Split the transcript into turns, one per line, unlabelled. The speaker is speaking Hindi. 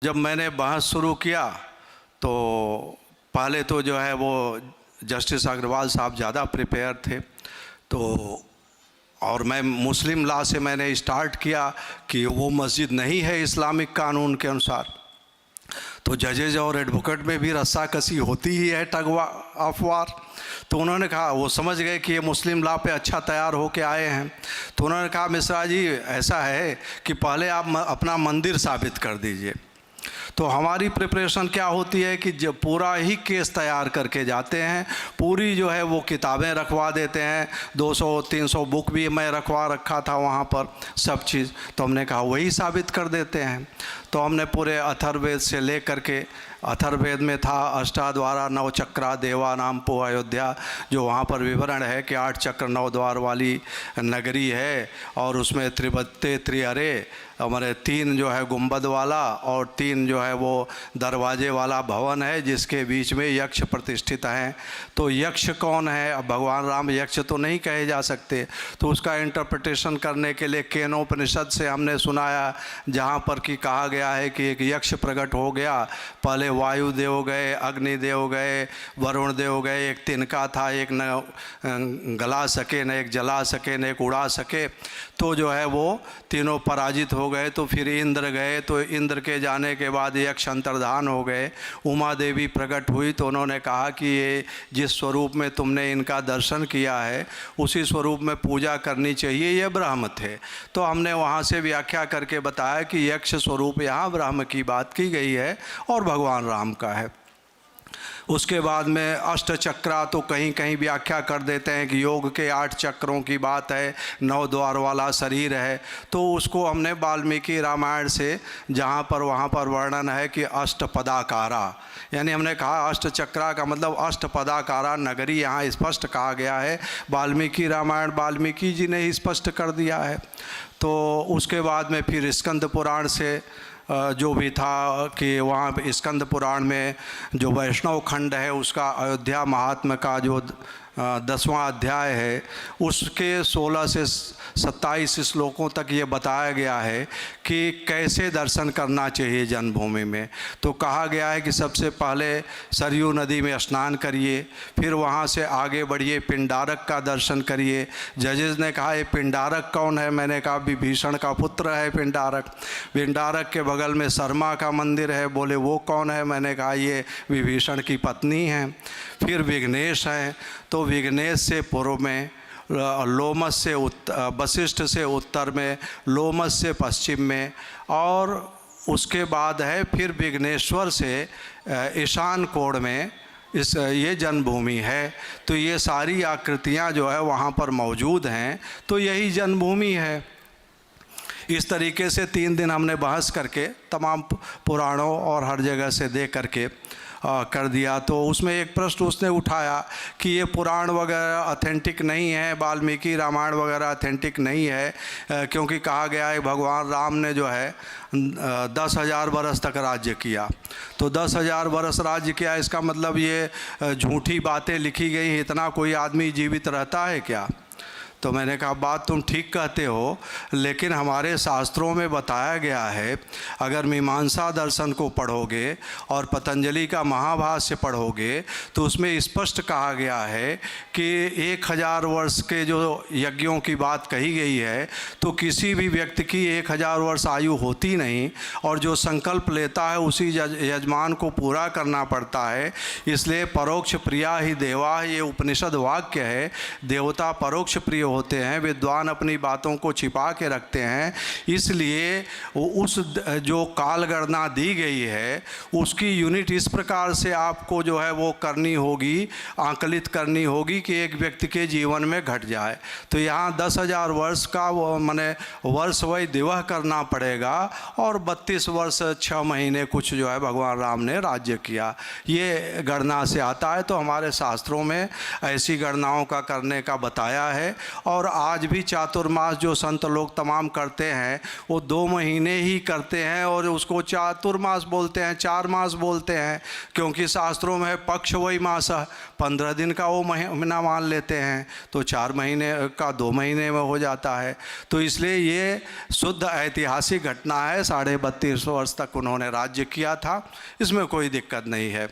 जब मैंने बहस शुरू किया तो पहले तो जो है वो जस्टिस अग्रवाल साहब ज़्यादा प्रिपेयर थे, तो और मैं मुस्लिम लॉ से मैंने स्टार्ट किया कि वो मस्जिद नहीं है इस्लामिक कानून के अनुसार। तो जजेज और एडवोकेट में भी रस्साकसी होती ही है, टग ऑफ वार। तो उन्होंने कहा, वो समझ गए कि ये मुस्लिम लॉ पे अच्छा तैयार होके आए हैं, तो उन्होंने कहा मिश्रा जी ऐसा है कि पहले आप अपना मंदिर साबित कर दीजिए। तो हमारी प्रिपरेशन क्या होती है कि जब पूरा ही केस तैयार करके जाते हैं, पूरी जो है वो किताबें रखवा देते हैं, 200-300 बुक भी मैं रखवा रखा था वहाँ पर सब चीज़। तो हमने कहा वही साबित कर देते हैं। तो हमने पूरे अथर्ववेद से ले करके, अथर्ववेद में था अष्टाद्वारा नवचक्रा देवा नाम पो अयोध्या, जो वहाँ पर विवरण है कि 8 चक्र 9 द्वार वाली नगरी है और उसमें त्रिबत्ते त्रिअरे हमारे 3 जो है गुंबद वाला और 3 जो है वो दरवाजे वाला भवन है, जिसके बीच में यक्ष प्रतिष्ठित हैं। तो यक्ष कौन है? अब भगवान राम यक्ष तो नहीं कहे जा सकते, तो उसका इंटरप्रिटेशन करने के लिए केनोपनिषद से हमने सुनाया, जहाँ पर कि कहा गया है कि एक यक्ष प्रकट हो गया। पहले वायुदेव गए, अग्निदेव गए, वरुण देव गए, एक तिनका था, एक न गला सके, न एक जला सके, न एक उड़ा सके। तो जो है वो तीनों पराजित हो गए। तो फिर इंद्र गए, तो इंद्र के जाने के बाद यक्ष अंतर्धान हो गए। उमा देवी प्रकट हुई, तो उन्होंने कहा कि ये जिस स्वरूप में तुमने इनका दर्शन किया है उसी स्वरूप में पूजा करनी चाहिए, ये ब्रह्म थे। तो हमने वहाँ से व्याख्या करके बताया कि यक्ष स्वरूप यहाँ ब्रह्म की बात की गई है और भगवान राम का है। उसके बाद में अष्टचक्रा तो कहीं कहीं व्याख्या कर देते हैं कि योग के 8 चक्रों की बात है, 9 द्वार वाला शरीर है। तो उसको हमने वाल्मीकि रामायण से जहाँ पर वहाँ पर वर्णन है कि अष्टपदाकारा, यानी हमने कहा अष्टचक्रा का मतलब अष्टपदाकारा नगरी यहाँ स्पष्ट कहा गया है। वाल्मीकि रामायण वाल्मीकि जी ने ही स्पष्ट कर दिया है। तो उसके बाद में फिर स्कंद पुराण से जो भी था कि वहाँ स्कंद पुराण में जो वैष्णव खंड है उसका अयोध्या महात्म्य का जो 10वां अध्याय है, उसके 16 से 27 श्लोकों तक ये बताया गया है कि कैसे दर्शन करना चाहिए जन्मभूमि में। तो कहा गया है कि सबसे पहले सरयू नदी में स्नान करिए, फिर वहाँ से आगे बढ़िए, पिंडारक का दर्शन करिए। जजेस ने कहा ये पिंडारक कौन है? मैंने कहा विभीषण का पुत्र है पिंडारक। पिंडारक के बगल में शर्मा का मंदिर है, बोले वो कौन है? मैंने कहा ये विभीषण की पत्नी हैं। फिर विघ्नेश हैं, तो विघ्नेश से पूर्व में, लोमस से वशिष्ठ से उत्तर में, लोमस से पश्चिम में, और उसके बाद है फिर विघ्नेश्वर से ईशान कोण में ये जन्मभूमि है। तो ये सारी आकृतियाँ जो है वहाँ पर मौजूद हैं, तो यही जन्मभूमि है। इस तरीके से 3 दिन हमने बहस करके तमाम पुराणों और हर जगह से दे करके कर दिया। तो उसमें एक प्रश्न उसने उठाया कि ये पुराण वगैरह ऑथेंटिक नहीं है, वाल्मीकि रामायण वगैरह ऑथेंटिक नहीं है, क्योंकि कहा गया है भगवान राम ने जो है 10,000 बरस तक राज्य किया। तो 10,000 बरस राज्य किया, इसका मतलब ये झूठी बातें लिखी गई, इतना कोई आदमी जीवित रहता है क्या? तो मैंने कहा बात तुम ठीक कहते हो, लेकिन हमारे शास्त्रों में बताया गया है, अगर मीमांसा दर्शन को पढ़ोगे और पतंजलि का महाभाष्य पढ़ोगे तो उसमें स्पष्ट कहा गया है कि 1000 वर्ष के जो यज्ञों की बात कही गई है, तो किसी भी व्यक्ति की 1000 वर्ष आयु होती नहीं, और जो संकल्प लेता है उसी यजमान को पूरा करना पड़ता है। इसलिए परोक्ष प्रिया ही देवा, ये उपनिषद वाक्य है। देवता परोक्ष प्रिय होते हैं, विद्वान अपनी बातों को छिपा के रखते हैं। इसलिए उस जो काल गणना दी गई है उसकी यूनिट इस प्रकार से आपको जो है वो करनी होगी, आंकलित करनी होगी कि एक व्यक्ति के जीवन में घट जाए। तो यहाँ 10,000 वर्ष का वो माने वर्ष वही दिवह करना पड़ेगा, और 32 वर्ष 6 महीने कुछ जो है भगवान राम ने राज्य किया, ये गणना से आता है। तो हमारे शास्त्रों में ऐसी गणनाओं का करने का बताया है। और आज भी चातुर्मास जो संत लोग तमाम करते हैं वो 2 महीने ही करते हैं और उसको चातुर्मास बोलते हैं, 4 मास बोलते हैं, क्योंकि शास्त्रों में पक्ष वही मास 15 दिन का वो महीना मान लेते हैं, तो 4 महीने का 2 महीने में हो जाता है। तो इसलिए ये शुद्ध ऐतिहासिक घटना है। 32.5 वर्ष तक उन्होंने राज्य किया था, इसमें कोई दिक्कत नहीं है।